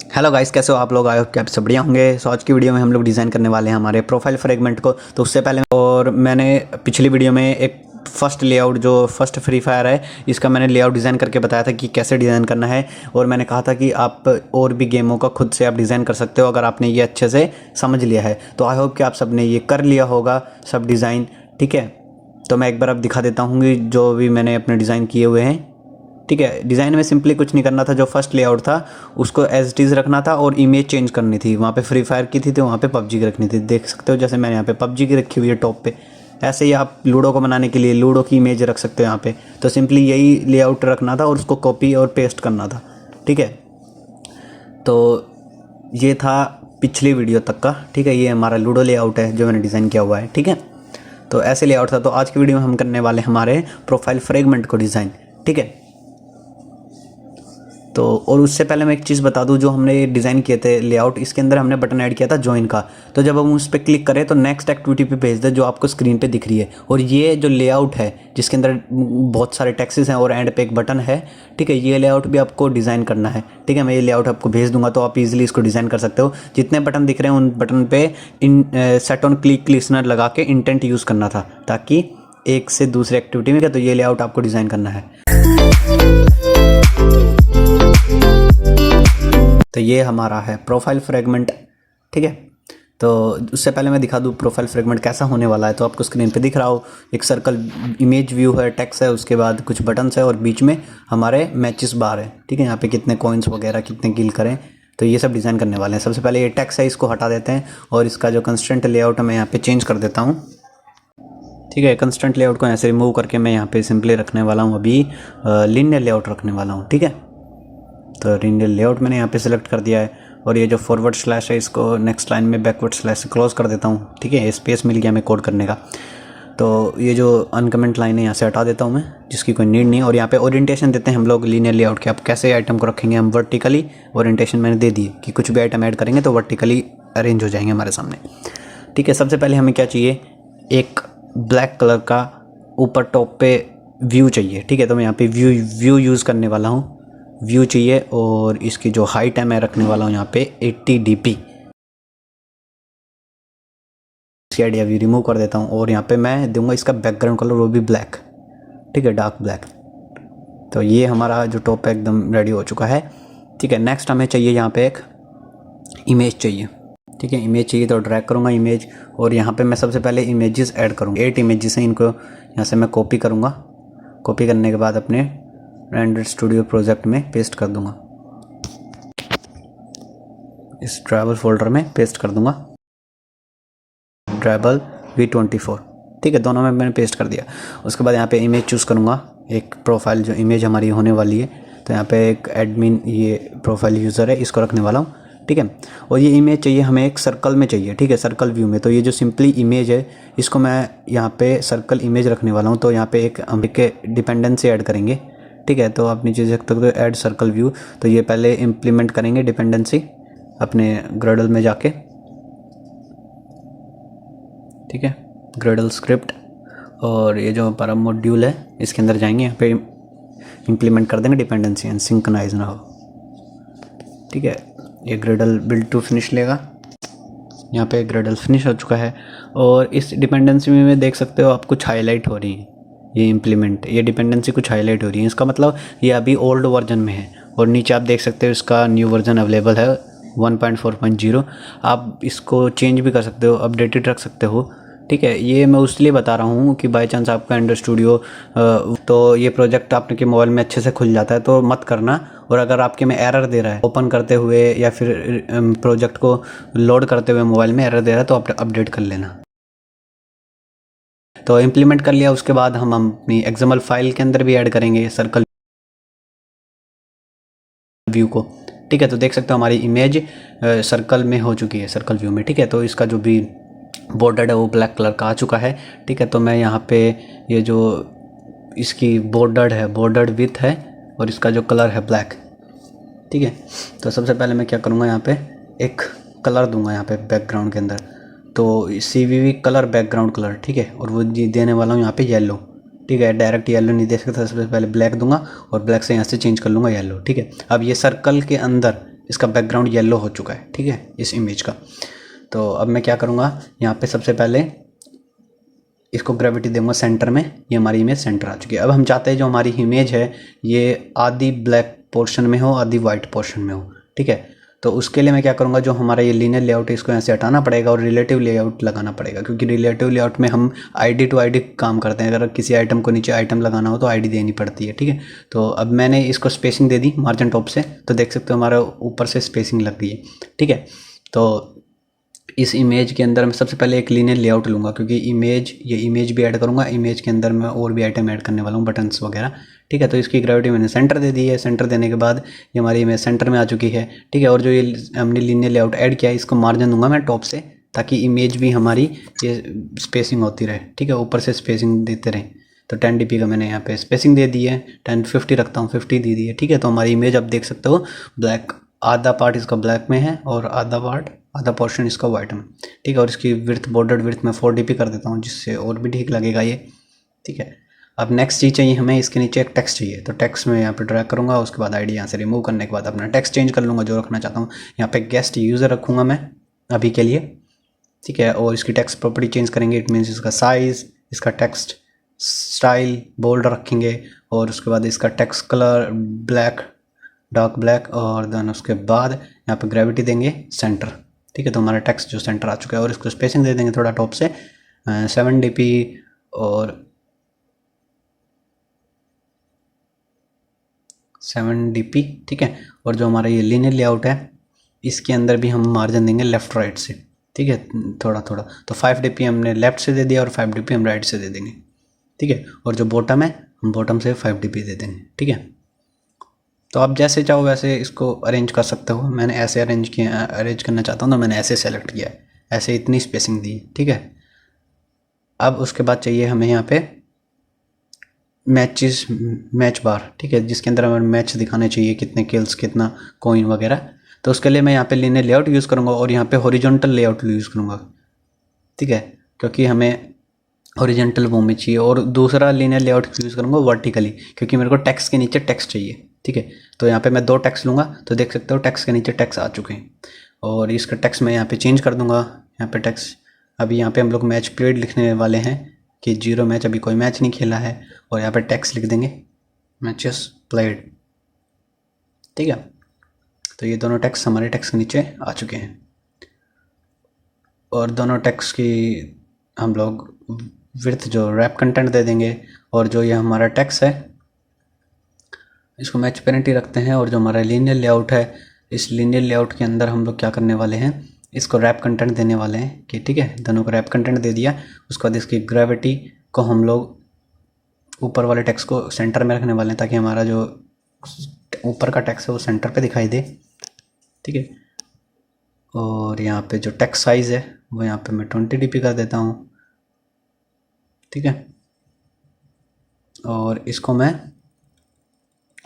Hello guys, कैसे हो आप लोग? आए हो कि आप सब बढ़िया होंगे। सो आज की वीडियो में हम लोग डिज़ाइन करने वाले हैं हमारे प्रोफाइल फ्रेगमेंट को। तो उससे पहले और मैंने पिछली वीडियो में एक फर्स्ट लेआउट जो फर्स्ट फ्री फायर है इसका मैंने लेआउट डिज़ाइन करके बताया था कि कैसे डिज़ाइन करना है। और मैंने कहा था कि आप और भी गेमों का खुद से आप डिज़ाइन कर सकते हो अगर आपने ये अच्छे से समझ लिया है। तो आई होप कि आप सब ने ये कर लिया होगा सब डिज़ाइन। ठीक है, तो मैं एक बार अब दिखा देता हूँ जो भी मैंने अपने डिज़ाइन किए हुए हैं। ठीक है, डिज़ाइन में सिंपली कुछ नहीं करना था। जो फर्स्ट लेआउट था उसको एज इट इज़ रखना था और इमेज चेंज करनी थी। वहाँ पे फ्री फायर की थी तो वहाँ पे पबजी की रखनी थी। देख सकते हो जैसे मैंने यहाँ पे पबजी की रखी हुई है टॉप पे। ऐसे ही आप लूडो को बनाने के लिए लूडो की इमेज रख सकते हो यहाँ पे। तो सिंपली यही लेआउट रखना था और उसको कॉपी और पेस्ट करना था। ठीक है, तो ये था पिछली वीडियो तक का। ठीक है, ये हमारा लूडो लेआउट है जो मैंने डिज़ाइन किया हुआ है। ठीक है, तो ऐसे लेआउट था। तो आज की वीडियो में हम करने वाले हमारे प्रोफाइल फ्रेगमेंट को डिज़ाइन। ठीक है, तो और उससे पहले मैं एक चीज़ बता दूं, जो हमने डिज़ाइन किए थे लेआउट, इसके अंदर हमने बटन ऐड किया था ज्वाइन का। तो जब हम उस पर क्लिक करें तो नेक्स्ट एक्टिविटी पे भेज दे जो आपको स्क्रीन पे दिख रही है। और ये जो लेआउट है जिसके अंदर बहुत सारे टेक्सेस हैं और एंड पे एक बटन है। ठीक है, ये लेआउट भी आपको डिज़ाइन करना है। ठीक है, मैं ये लेआउट आपको भेज दूंगा तो आप इजीली इसको डिज़ाइन कर सकते हो। जितने बटन दिख रहे हैं उन बटन पे सेट ऑन क्लिक लिसनर लगा के इंटेंट यूज़ करना था ताकि एक से दूसरे एक्टिविटी में। तो ये लेआउट आपको डिज़ाइन करना है। तो ये हमारा है प्रोफाइल फ्रेगमेंट। ठीक है, तो उससे पहले मैं दिखा दूँ प्रोफाइल फ्रेगमेंट कैसा होने वाला है। तो आपको स्क्रीन पे दिख रहा हो एक सर्कल इमेज व्यू है, टेक्स्ट है, उसके बाद कुछ बटन्स है और बीच में हमारे मैचेस बार है। ठीक है, यहाँ पे कितने कॉइन्स वगैरह कितने किल करें, तो ये सब डिज़ाइन करने वाले हैं। सबसे पहले ये टेक्स्ट है, इसको हटा देते हैं और इसका जो कंस्टेंट लेआउट है मैं यहाँ पे चेंज कर देता हूँ। ठीक है, कंस्टेंट लेआउट को ऐसे रिमूव करके मैं यहाँ पे सिंपली रखने वाला हूँ अभी लिनियर लेआउट रखने वाला हूँ। ठीक है, तो लिनियर लेआउट मैंने यहाँ पे सिलेक्ट कर दिया है और ये जो फॉरवर्ड स्लैश है इसको नेक्स्ट लाइन में बैकवर्ड स्लैश से क्लोज कर देता हूँ। ठीक है, स्पेस मिल गया हमें कोड करने का। तो ये जो अनकमेंट लाइन है यहाँ से हटा देता हूँ मैं, जिसकी कोई नीड नहीं। और यहाँ पे ओरिएंटेशन देते हैं हम लोग लीनियर लेआउट के। आप कैसे आइटम को रखेंगे, हम वर्टिकली ओरिएंटेशन मैंने दे दी कि कुछ भी आइटम ऐड करेंगे तो वर्टिकली अरेंज हो जाएंगे हमारे सामने। ठीक है, सबसे पहले हमें क्या चाहिए, एक ब्लैक कलर का ऊपर टॉप पे व्यू चाहिए। ठीक है, तो मैं यहाँ पे व्यू यूज़ करने वाला हूँ। व्यू चाहिए और इसकी जो हाइट है मैं रखने वाला हूँ यहाँ पे 80 dp। इसकी आइडिया व्यू रिमूव कर देता हूँ और यहाँ पे मैं दूंगा इसका बैकग्राउंड कलर वो भी ब्लैक। ठीक है, डार्क ब्लैक। तो ये हमारा जो टॉप है एकदम रेडी हो चुका है। ठीक है, नेक्स्ट हमें चाहिए यहाँ पे एक इमेज चाहिए। ठीक है, इमेज चाहिए तो ड्रैग करूँगा इमेज और यहाँ पे मैं सबसे पहले इमेजेस ऐड करूँगा। 8 इमेजेस हैं, इनको यहाँ से मैं कॉपी करूँगा। कॉपी करने के बाद अपने रेंडर स्टूडियो प्रोजेक्ट में पेस्ट कर दूँगा, इस ट्रैवल फोल्डर में पेस्ट कर दूँगा, ट्रैवल V24। ठीक है, दोनों में मैंने पेस्ट कर दिया। उसके बाद यहाँ पे इमेज चूज़ करूँगा, एक प्रोफाइल जो इमेज हमारी होने वाली है। तो यहाँ पे एक एडमिन ये प्रोफाइल यूज़र है, इसको रखने वाला हूँ। ठीक है, और ये इमेज चाहिए हमें एक सर्कल में चाहिए। ठीक है, सर्कल व्यू में। तो ये जो सिंपली इमेज है इसको मैं यहाँ पे सर्कल इमेज रखने वाला हूँ। तो यहाँ पे एक हम डिपेंडेंसी ऐड करेंगे। ठीक है, तो आप नीचे देख सकते हो ऐड सर्कल व्यू। तो ये पहले इम्प्लीमेंट करेंगे डिपेंडेंसी अपने ग्रेडल में जाके। ठीक है, ग्रेडल स्क्रिप्ट और ये जो हमारा मॉड्यूल है इसके अंदर जाएंगे, यहाँ पे इम्प्लीमेंट कर देंगे डिपेंडेंसी एंड सिंक्रोनाइज ना हो। ठीक है, ये ग्रेडल बिल्ड टू फिनिश लेगा। यहाँ पे ग्रेडल फिनिश हो चुका है और इस डिपेंडेंसी में देख सकते हो आप कुछ हाईलाइट हो रही है। ये डिपेंडेंसी कुछ हाईलाइट हो रही है, इसका मतलब ये अभी ओल्ड वर्जन में है। और नीचे आप देख सकते हो इसका न्यू वर्जन अवेलेबल है 1.4.0। आप इसको चेंज भी कर सकते हो, अपडेटेड रख सकते हो। ठीक है, ये मैं उसलिए बता रहा हूँ कि बाई चांस आपका एंड्रॉइड स्टूडियो तो ये प्रोजेक्ट आपके मोबाइल में अच्छे से खुल जाता है तो मत करना। और अगर आपके में एरर दे रहा है ओपन करते हुए या फिर प्रोजेक्ट को लोड करते हुए मोबाइल में एरर दे रहा है तो आप अपडेट कर लेना। तो इम्प्लीमेंट कर लिया, उसके बाद हम अपनी एक्सएमएल फाइल के अंदर भी ऐड करेंगे सर्कल व्यू को। ठीक है, तो देख सकते हो हमारी इमेज सर्कल में हो चुकी है, सर्कल व्यू में। ठीक है, तो इसका जो भी बॉर्डर है वो ब्लैक कलर का आ चुका है। ठीक है, तो मैं यहाँ पे ये जो इसकी बॉर्डर है, बॉर्डर विथ है और इसका जो कलर है ब्लैक। ठीक है, तो सबसे पहले मैं क्या करूँगा, यहाँ पे एक कलर दूंगा यहाँ पे बैकग्राउंड के अंदर। तो CVV कलर बैकग्राउंड कलर। ठीक है, और वो देने वाला हूँ यहाँ पे येलो। ठीक है, डायरेक्ट येलो नहीं दे सकता, सबसे पहले ब्लैक दूंगा और ब्लैक से यहाँ से चेंज कर लूँगा येलो। ठीक है, अब ये सर्कल के अंदर इसका बैकग्राउंड येलो हो चुका है, ठीक है, इस इमेज का। तो अब मैं क्या करूँगा, यहाँ पे सबसे पहले इसको ग्रेविटी दूंगा सेंटर में, ये हमारी इमेज सेंटर आ चुकी है। अब हम चाहते हैं जो हमारी इमेज है ये आधी ब्लैक पोर्शन में हो, आधी वाइट पोर्शन में हो, ठीक है। तो उसके लिए मैं क्या करूँगा, जो हमारा ये लीनियर लेआउट है इसको यहाँ से हटाना पड़ेगा और रिलेटिव लेआउट लगाना पड़ेगा, क्योंकि रिलेटिव लेआउट में हम आईडी टू आईडी काम करते हैं। अगर किसी आइटम को नीचे आइटम लगाना हो तो आईडी देनी पड़ती है, ठीक है। तो अब मैंने इसको स्पेसिंग दे दी मार्जिन टॉप से, तो देख सकते हो हमारा ऊपर से स्पेसिंग लग गई है, ठीक है। तो इस इमेज के अंदर मैं सबसे पहले एक लीनियर लेआउट लूँगा, क्योंकि ये इमेज भी ऐड करूँगा। इमेज के अंदर मैं और भी आइटम ऐड करने वाला हूँ, बटन्स वगैरह, ठीक है। तो इसकी ग्रेविटी मैंने सेंटर दे दी है। सेंटर देने के बाद ये हमारी इमेज सेंटर में आ चुकी है, ठीक है। और जो ये हमने लीनियर लेआउट ऐड किया है इसको मार्जिन दूंगा मैं टॉप से, ताकि इमेज भी हमारी ये स्पेसिंग होती रहे, ठीक है, ऊपर से स्पेसिंग देते रहें। तो 10 dp का मैंने यहाँ पे स्पेसिंग दे दी है, 1050 रखता हूँ, 50 दे दी है, ठीक है। तो हमारी इमेज आप देख सकते हो ब्लैक, आधा पार्ट इसका ब्लैक में है और आधा पोर्शन इसका वाइट में, ठीक है। और इसकी विड्थ, बॉर्डर विड्थ मैं 4 dp कर देता हूँ, जिससे और भी ठीक लगेगा ये, ठीक है। अब नेक्स्ट चीज़ चाहिए हमें, इसके नीचे एक टेक्स्ट चाहिए। तो टेक्स्ट में यहाँ पे ड्रैग करूँगा, उसके बाद आईडी यहाँ से रिमूव करने के बाद अपना टेक्स्ट चेंज कर लूँगा जो रखना चाहता हूँ। यहाँ पे गेस्ट यूज़र रखूँगा मैं अभी के लिए, ठीक है। और इसकी टेक्स्ट प्रॉपर्टी चेंज करेंगे, इट मीन्स इसका साइज़, इसका टेक्स्ट स्टाइल बोल्ड रखेंगे, और उसके बाद इसका text colour black, dark black, और देन उसके बाद यहाँ पे ग्रेविटी देंगे सेंटर, ठीक है। तो हमारा टेक्स्ट जो सेंटर आ चुका है, और इसको स्पेसिंग दे देंगे थोड़ा टॉप से 7 dp और 7 dp, ठीक है। और जो हमारा ये लीनियर लेआउट है इसके अंदर भी हम मार्जिन देंगे लेफ़्ट राइट से, ठीक है, थोड़ा थोड़ा। तो 5 dp हमने लेफ़्ट से दे दिया और 5 dp हम राइट से दे देंगे, ठीक है। और जो बॉटम है हम बॉटम से 5 dp दे देंगे, ठीक है। तो आप जैसे चाहो वैसे इसको अरेंज कर सकते हो। मैंने ऐसे अरेंज करना चाहता हूँ तो मैंने ऐसे सेलेक्ट किया है, ऐसे इतनी स्पेसिंग दी, ठीक है। अब उसके बाद चाहिए हमें यहाँ पे मैच बार, ठीक है, जिसके अंदर हमें मैच दिखाने चाहिए, कितने किल्स, कितना कॉइन वगैरह। तो उसके लिए मैं यहाँ पे लीनियर लेआउट यूज़ करूँगा और यहाँ पे हॉरिजॉन्टल लेआउट यूज़ करूँगा, ठीक है, क्योंकि हमें हॉरिजॉन्टल वो में चाहिए। और दूसरा लीनियर लेआउट यूज़ करूँगा वर्टिकली, क्योंकि मेरे को टेक्स्ट के नीचे टेक्स्ट चाहिए, ठीक है। तो यहाँ पे मैं 2 टेक्स्ट लूँगा, तो देख सकते हो टेक्स्ट के नीचे टेक्स्ट आ चुके हैं। और इसका टेक्स्ट मैं यहाँ पे चेंज कर दूँगा। यहाँ पे टेक्स्ट अभी यहाँ पे हम लोग मैच प्लेड लिखने वाले हैं कि 0 मैच, अभी कोई मैच नहीं खेला है। और यहाँ पे टेक्स्ट लिख देंगे मैचेस प्लेड, ठीक है। तो ये दोनों टेक्स्ट हमारे टेक्स्ट के नीचे आ चुके हैं। और दोनों टेक्स्ट की हम लोग विड्थ जो रैप कंटेंट दे देंगे। और जो ये हमारा टेक्स्ट है इसको मैच पेरेंट ही रखते हैं। और जो हमारा लीनियर लेआउट है, इस लीनियर लेआउट के अंदर हम लोग क्या करने वाले हैं, इसको रैप कंटेंट देने वाले हैं कि ठीक है, दोनों को रैप कंटेंट दे दिया। उसके बाद इसकी ग्रेविटी को हम लोग ऊपर वाले टेक्स्ट को सेंटर में रखने वाले हैं, ताकि हमारा जो ऊपर का टेक्स्ट है वो सेंटर पे दिखाई दे, ठीक है। और यहाँ पे जो टेक्स्ट साइज़ है वो यहाँ पे मैं 20 dp कर देता हूँ, ठीक है। और इसको मैं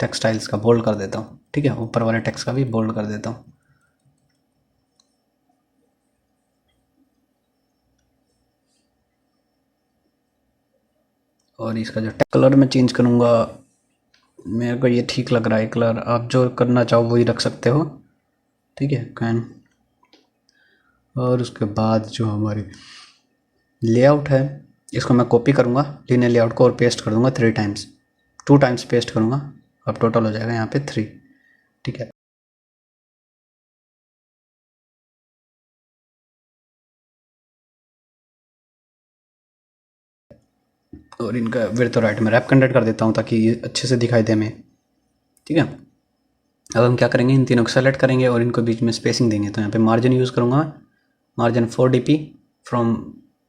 टेक्स्ट स्टाइल्स का बोल्ड कर देता हूँ, ठीक है, ऊपर वाले टेक्स्ट का भी बोल्ड कर देता हूँ। और इसका जो कलर मैं चेंज करूँगा, मेरे को ये ठीक लग रहा है कलर, आप जो करना चाहो वही रख सकते हो, ठीक है, कैन। और उसके बाद जो हमारी लेआउट है इसको मैं कॉपी करूँगा लीनियर लेआउट को और पेस्ट कर दूँगा 3 टाइम्स, 2 टाइम्स पेस्ट करूँगा। अब टोटल हो जाएगा यहाँ पे 3, ठीक है। और इनका विड्थ और राइट में रैप कंटेंट कर देता हूँ ताकि ये अच्छे से दिखाई दे हमें, ठीक है। अब हम क्या करेंगे, इन तीनों को सेलेक्ट करेंगे और इनको बीच में स्पेसिंग देंगे। तो यहाँ पे मार्जिन यूज़ करूँगा, मार्जिन 4 dp फ्रॉम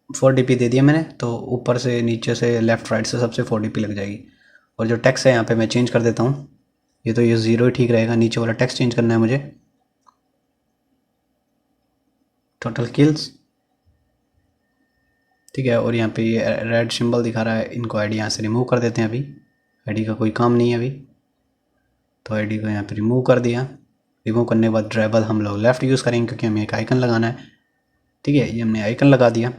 4 dp दे दिया मैंने। तो ऊपर से नीचे से लेफ़्ट राइट से सबसे 4 dp लग जाएगी। और जो टेक्स्ट है यहाँ पे मैं चेंज कर देता हूँ, ये तो ये 0 ही ठीक रहेगा, नीचे वाला टेक्स्ट चेंज करना है मुझे। टोटल किल्स, ठीक है। और यहाँ पे ये रेड सिंबल दिखा रहा है, इनको आईडी यहाँ से रिमूव कर देते हैं। अभी आईडी का कोई काम नहीं है अभी, तो आईडी को यहाँ पे रिमूव कर दिया। रिमूव करने के बाद ड्राइबल हम लोग लेफ़्ट यूज़ करेंगे क्योंकि हमें एक आइकन लगाना है, ठीक है। ये हमने आइकन लगा दिया।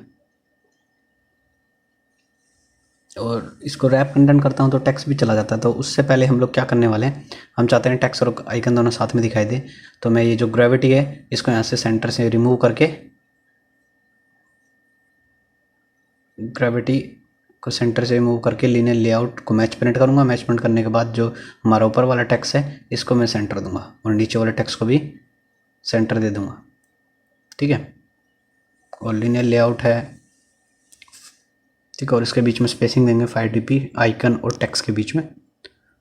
और इसको रैप कंटेंट करता हूँ तो टेक्स्ट भी चला जाता है। तो उससे पहले हम लोग क्या करने वाले हैं, हम चाहते हैं टेक्स्ट और आइकन दोनों साथ में दिखाई दे। तो मैं ये जो ग्रेविटी है इसको यहाँ से सेंटर से रिमूव करके, ग्रेविटी को सेंटर से रिमूव करके लीनियर लेआउट को मैच प्रिंट करूँगा। मैच प्रिंट करने के बाद जो हमारा ऊपर वाला टेक्स्ट है इसको मैं सेंटर दूंगा और नीचे वाले टेक्स्ट को भी सेंटर दे दूंगा, ठीक है। और लीनियर लेआउट है, ठीक है, और इसके बीच में स्पेसिंग देंगे 5 dp आइकन और टेक्स्ट के बीच में।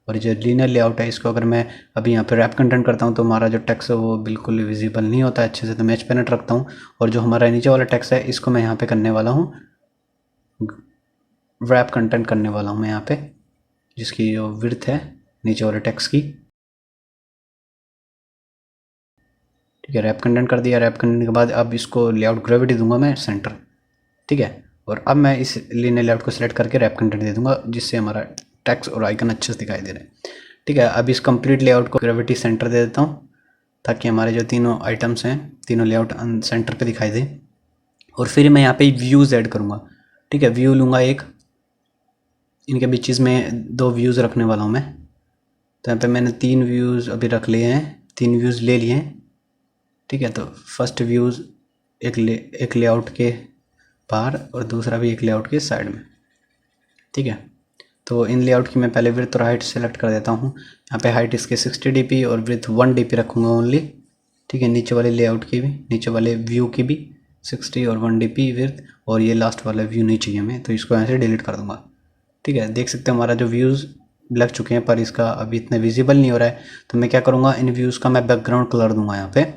और जो लीनियर लेआउट है इसको अगर मैं अभी यहाँ पे रैप कंटेंट करता हूँ तो हमारा जो टेक्स्ट है वो बिल्कुल विजिबल नहीं होता है अच्छे से, तो मैच पेनेट रखता हूँ। और जो हमारा नीचे वाला टेक्स्ट है इसको मैं यहाँ पे करने वाला हूँ, रैप कंटेंट करने वाला हूँ मैं यहाँ पे, जिसकी जो विड्थ है नीचे वाले टेक्स्ट की, ठीक है। रैप कंटेंट कर दिया। रैप करने के बाद अब इसको लेआउट ग्रेविटी दूंगा मैं सेंटर, ठीक है। और अब मैं इस लीनियर लेआउट को सिलेक्ट करके रैप कंटेंट दे दूंगा, जिससे हमारा टेक्स्ट और आइकन अच्छे से दिखाई दे रहे हैं, ठीक है। अब इस कंप्लीट लेआउट को ग्रेविटी सेंटर दे देता हूँ ताकि हमारे जो तीनों आइटम्स हैं तीनों लेआउट सेंटर पे दिखाई दे। और फिर मैं यहाँ पे व्यूज़ ऐड करूँगा, ठीक है। व्यू लूँगा एक, इनके बीच में 2 व्यूज़ रखने वाला हूँ मैं। तो यहाँ पे मैंने 3 व्यूज़ अभी रख लिए हैं, 3 व्यूज़ ले लिए हैं, ठीक है। तो फर्स्ट व्यूज़ एक लेआउट के बाहर और दूसरा भी एक लेआउट के साइड में, ठीक है। तो इन लेआउट की मैं पहले विड्थ और हाइट सेलेक्ट कर देता हूँ। यहाँ पे हाइट इसके 60 dp और विड्थ 1 dp रखूँगा ओनली, ठीक है। नीचे वाले लेआउट की भी, नीचे वाले व्यू की भी 60 और 1 dp विड्थ, और ये लास्ट वाला व्यू नहीं चाहिए हमें, तो इसको यहाँ से डिलीट कर दूँगा, ठीक है। देख सकते हैं हमारा जो व्यूज़ लग चुके हैं पर इसका अभी इतना विजिबल नहीं हो रहा है। तो मैं क्या करूँगा, इन व्यूज़ का मैं बैकग्राउंड कलर दूँगा यहाँ पे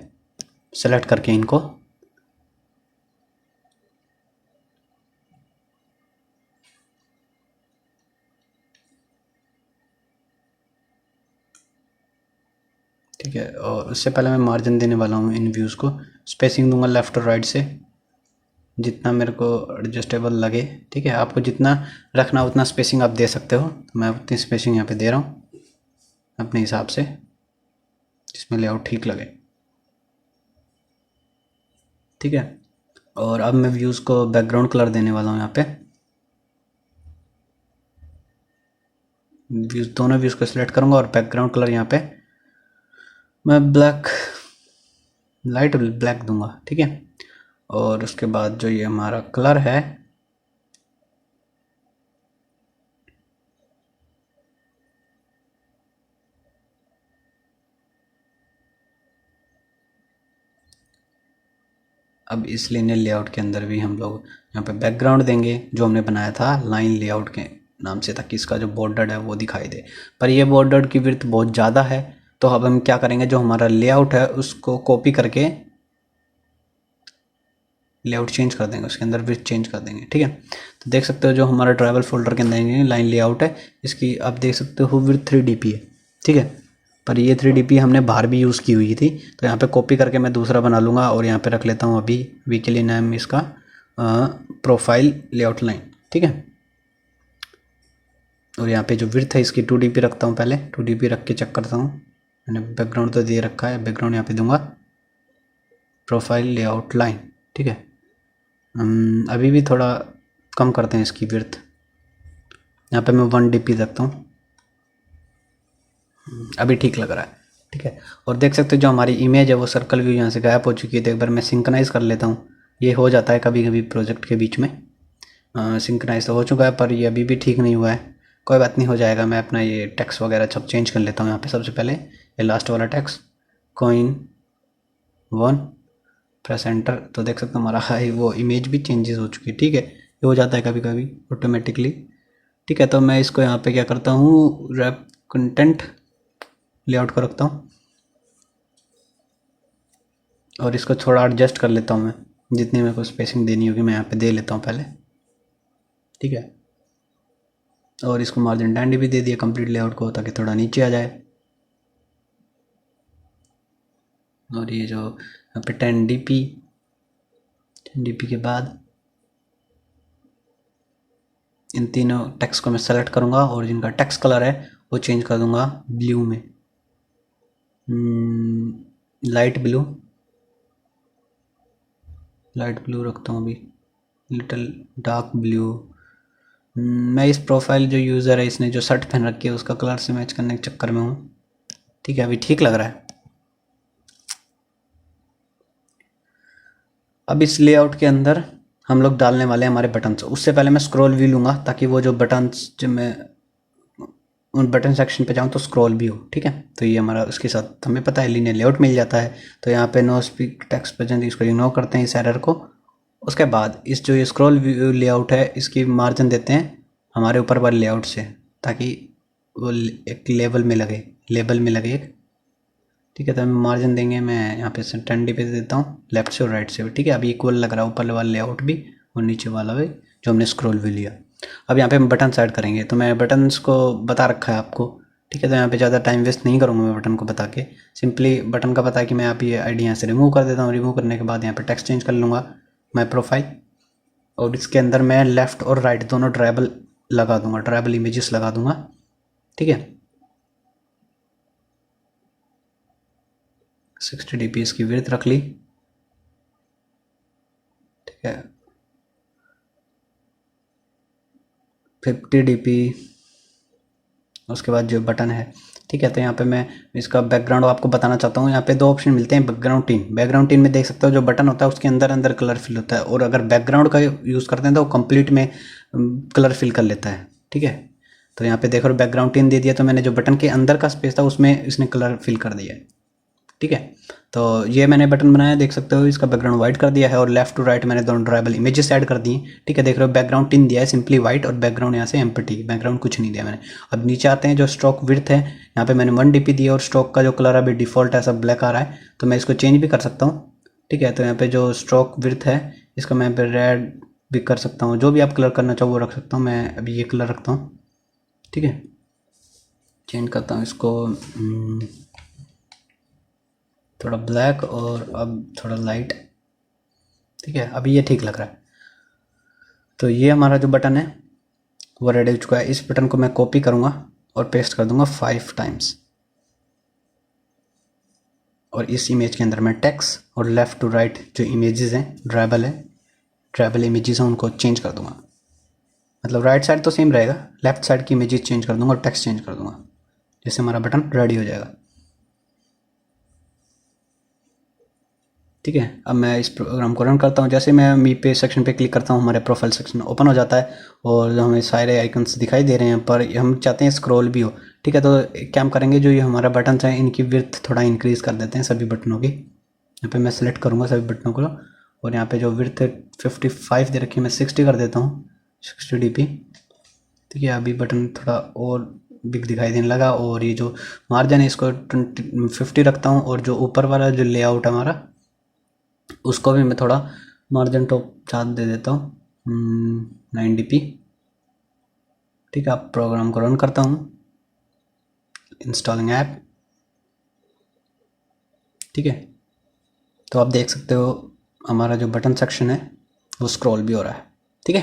सेलेक्ट करके इनको, ठीक है। और उससे पहले मैं मार्जिन देने वाला हूँ इन व्यूज़ को, स्पेसिंग दूंगा लेफ़्ट और राइट से जितना मेरे को एडजस्टेबल लगे, ठीक है। आपको जितना रखना उतना स्पेसिंग आप दे सकते हो, तो मैं उतनी स्पेसिंग यहाँ पे दे रहा हूँ अपने हिसाब से जिसमें लेआउट ठीक लगे, ठीक है। और अब मैं व्यूज़ को बैकग्राउंड कलर देने वाला हूँ यहाँ पे। व्यूज़ दोनों व्यूज़ को सिलेक्ट करूँगा और बैकग्राउंड कलर यहाँ पे मैं ब्लैक, लाइट ब्लैक दूंगा, ठीक है। और उसके बाद जो ये हमारा कलर है अब इस लीनियर लेआउट के अंदर भी हम लोग यहाँ पे बैकग्राउंड देंगे जो हमने बनाया था लाइन लेआउट के नाम से, ताकि इसका जो बॉर्डर है वो दिखाई दे। पर ये बॉर्डर की विड्थ बहुत ज़्यादा है, तो अब हम क्या करेंगे, जो हमारा लेआउट है उसको कॉपी करके लेआउट चेंज कर देंगे, उसके अंदर विड्थ चेंज कर देंगे, ठीक है। तो देख सकते हो जो हमारा ट्रैवल फोल्डर के अंदर लाइन लेआउट है इसकी आप देख सकते हो विड्थ 3 dp है, ठीक है। पर ये 3 dp हमने बाहर भी यूज़ की हुई थी, तो यहाँ पे कॉपी करके मैं दूसरा बना लूँगा और यहाँ पे रख लेता हूँ अभी वी के लिए नाम इसका प्रोफाइल लेआउट लाइन, ठीक है। और यहाँ पे जो विड्थ है इसकी 2 dp रखता हूँ, पहले 2 dp रख के चेक करता हूँ। मैंने बैकग्राउंड तो दे रखा है, बैकग्राउंड यहाँ पे दूंगा प्रोफाइल लेआउट लाइन, ठीक है। अभी भी थोड़ा कम करते हैं इसकी विड्थ, यहाँ पे मैं 1 dp रखता हूँ, अभी ठीक लग रहा है, ठीक है। और देख सकते हो जो हमारी इमेज है वो सर्कल व्यू यहाँ से गायब हो चुकी है। तो एक बार मैं सिंक्रोनाइज़ कर लेता हूँ, ये हो जाता है कभी कभी प्रोजेक्ट के बीच में। सिंक्रोनाइज तो हो चुका है पर ये अभी भी ठीक नहीं हुआ है, कोई बात नहीं, हो जाएगा। मैं अपना ये टेक्स्ट वगैरह सब चेंज कर लेता हूँ यहाँ पे। सबसे पहले ये लास्ट वाला टेक्स्ट कॉइन 1 प्रेस एंटर, तो देख सकते हो हमारा हाई वो इमेज भी चेंजेस हो चुकी है, ठीक है। ये हो जाता है कभी कभी ऑटोमेटिकली, ठीक है। तो मैं इसको यहाँ पे क्या करता हूँ, रैप कंटेंट लेआउट को रखता हूँ और इसको थोड़ा एडजस्ट कर लेता हूँ मैं, जितनी मेरे को स्पेसिंग देनी होगी मैं यहाँ पे दे लेता हूँ पहले, ठीक है। और इसको मार्जिन 10 dp दे दिया कंप्लीट लेआउट को ताकि थोड़ा नीचे आ जाए। और ये जो यहाँ पे 10 dp के बाद इन तीनों टेक्स्ट को मैं सेलेक्ट करूँगा और जिनका टेक्स्ट कलर है वो चेंज कर दूँगा ब्लू में, लाइट ब्लू रखता हूँ अभी, लिटिल डार्क ब्लू, मैं इस प्रोफाइल जो यूज़र है इसने जो शर्ट पहन रखी है उसका कलर से मैच करने के चक्कर में हूँ। ठीक है, अभी ठीक लग रहा है। अब इस लेआउट के अंदर हम लोग डालने वाले हैं हमारे बटन्स। उससे पहले मैं स्क्रॉल भी लूँगा ताकि वो जो बटन्स जब मैं उन बटन सेक्शन पे जाऊँ तो स्क्रॉल भी हो। ठीक है, तो ये हमारा उसके साथ हमें पता है लीनियर लेआउट मिल जाता है। तो यहाँ पे नो स्पीक टेक्स्ट प्रेजेंट, इसको इग्नोर करते हैं इस एरर को। उसके बाद इस जो ये स्क्रॉल व्यू लेआउट है इसकी मार्जिन देते हैं हमारे ऊपर वाले लेआउट से, ताकि वो एक लेवल में लगे एक। ठीक है, तो हम मार्जिन देंगे, मैं यहाँ पे 10 dp दे देता हूँ लेफ्ट से और राइट से भी। ठीक है, अभी इक्वल लग रहा है ऊपर वाला लेआउट भी और नीचे वाला भी जो हमने स्क्रॉल व्यू लिया। अब यहाँ पे हम बटन ऐड करेंगे, तो मैं बटन्स को बता रखा है आपको। ठीक है, तो यहाँ पे ज़्यादा टाइम वेस्ट नहीं करूँगा मैं बटन को बता के। सिंपली बटन का पता है कि मैं आप ये आईडी यहाँ से रिमूव कर देता हूँ। रिमूव करने के बाद यहाँ पे टेक्स्ट चेंज कर लूँगा माई प्रोफाइल, और इसके अंदर मैं लेफ़्ट और राइट दोनों ड्राइबल लगा दूँगा, ड्राइबल इमेजेस लगा दूँगा। ठीक है, 60 dp इसकी विड्थ रख ली। ठीक है, 50 dp उसके बाद जो बटन है। ठीक है, तो यहाँ पे मैं इसका बैकग्राउंड आपको बताना चाहता हूँ। यहाँ पे 2 ऑप्शन मिलते हैं, बैकग्राउंड टीन में देख सकते हो जो बटन होता है उसके अंदर कलर फिल होता है, और अगर बैकग्राउंड का यूज़ करते हैं तो वो कंप्लीट में कलर फिल कर लेता है। ठीक है, तो यहाँ पे देखो बैकग्राउंड टीन दे दिया, तो मैंने जो बटन के अंदर का स्पेस था उसमें इसने कलर फिल कर दिया है। ठीक है, तो ये मैंने बटन बनाया, देख सकते हो इसका बैकग्राउंड वाइट कर दिया है, और लेफ्ट टू राइट मैंने दोनों ड्राइबल इमेजेस ऐड कर दिए। ठीक है, देख रहे हो बैकग्राउंड टिन दिया है सिंपली वाइट, और बैकग्राउंड यहाँ से एम्प्टी, बैकग्राउंड कुछ नहीं दिया मैंने। अब नीचे आते हैं, जो स्ट्रोक विड्थ है यहाँ पे मैंने 1 dp दिया, और स्ट्रोक का जो कलर अभी डिफ़ॉल्ट है सब ब्लैक आ रहा है, तो मैं इसको चेंज भी कर सकता हूँ। ठीक है, तो यहाँ पे जो स्ट्रोक विड्थ है इसका मैं यहाँ पे रेड भी कर सकता हूँ, जो भी आप कलर करना चाहो वो रख सकता हूँ। मैं अभी ये कलर रखता हूँ। ठीक है, चेंज करता हूँ इसको थोड़ा ब्लैक और अब थोड़ा लाइट। ठीक है, अभी ये ठीक लग रहा है। तो ये हमारा जो बटन है वो रेडी हो चुका है। इस बटन को मैं कॉपी करूँगा और पेस्ट कर दूंगा 5 टाइम्स, और इस इमेज के अंदर मैं टेक्स्ट और लेफ़्ट टू राइट जो इमेजेस हैं ड्राइबल इमेजेस हैं उनको चेंज कर दूंगा। मतलब राइट साइड तो सेम रहेगा, लेफ्ट साइड की इमेजेस चेंज कर दूंगा और टेक्स्ट चेंज कर दूंगा, जैसे हमारा बटन रेडी हो जाएगा। ठीक है, अब मैं इस प्रोग्राम को रन करता हूँ। जैसे मैं मी पे सेक्शन पे क्लिक करता हूँ हमारे प्रोफाइल सेक्शन ओपन हो जाता है, और हमें सारे आइकन्स दिखाई दे रहे हैं, पर हम चाहते हैं स्क्रॉल भी हो। ठीक है, तो क्या हम करेंगे, जो ये हमारा बटन है इनकी विड्थ थोड़ा इंक्रीज़ कर देते हैं सभी बटनों की। यहाँ पे मैं सेलेक्ट करूँगा सभी बटनों को, और यहाँ पे जो विड्थ 55 दे रखी है मैं 60 कर देता हूँ, 60 dp। ठीक है, अभी बटन थोड़ा और बिग दिखाई देने लगा, और ये जो मार्जिन है इसको 50 रखता हूँ, और जो ऊपर वाला जो लेआउट है हमारा उसको भी मैं थोड़ा मार्जिन टॉप ज़्यादा दे देता हूँ, 9 dp। ठीक है, आप प्रोग्राम को रन करता हूँ, इंस्टॉलिंग ऐप। ठीक है, तो आप देख सकते हो हमारा जो बटन सेक्शन है वो स्क्रॉल भी हो रहा है। ठीक है,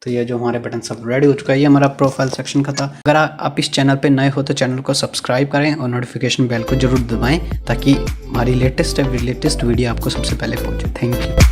तो ये जो हमारे बटन सब रेडी हो चुका है, ये हमारा प्रोफाइल सेक्शन का था। अगर आप इस चैनल पे नए हो तो चैनल को सब्सक्राइब करें और नोटिफिकेशन बेल को जरूर दबाएं, ताकि हमारी लेटेस्ट वीडियो आपको सबसे पहले पहुंचे। Thank you.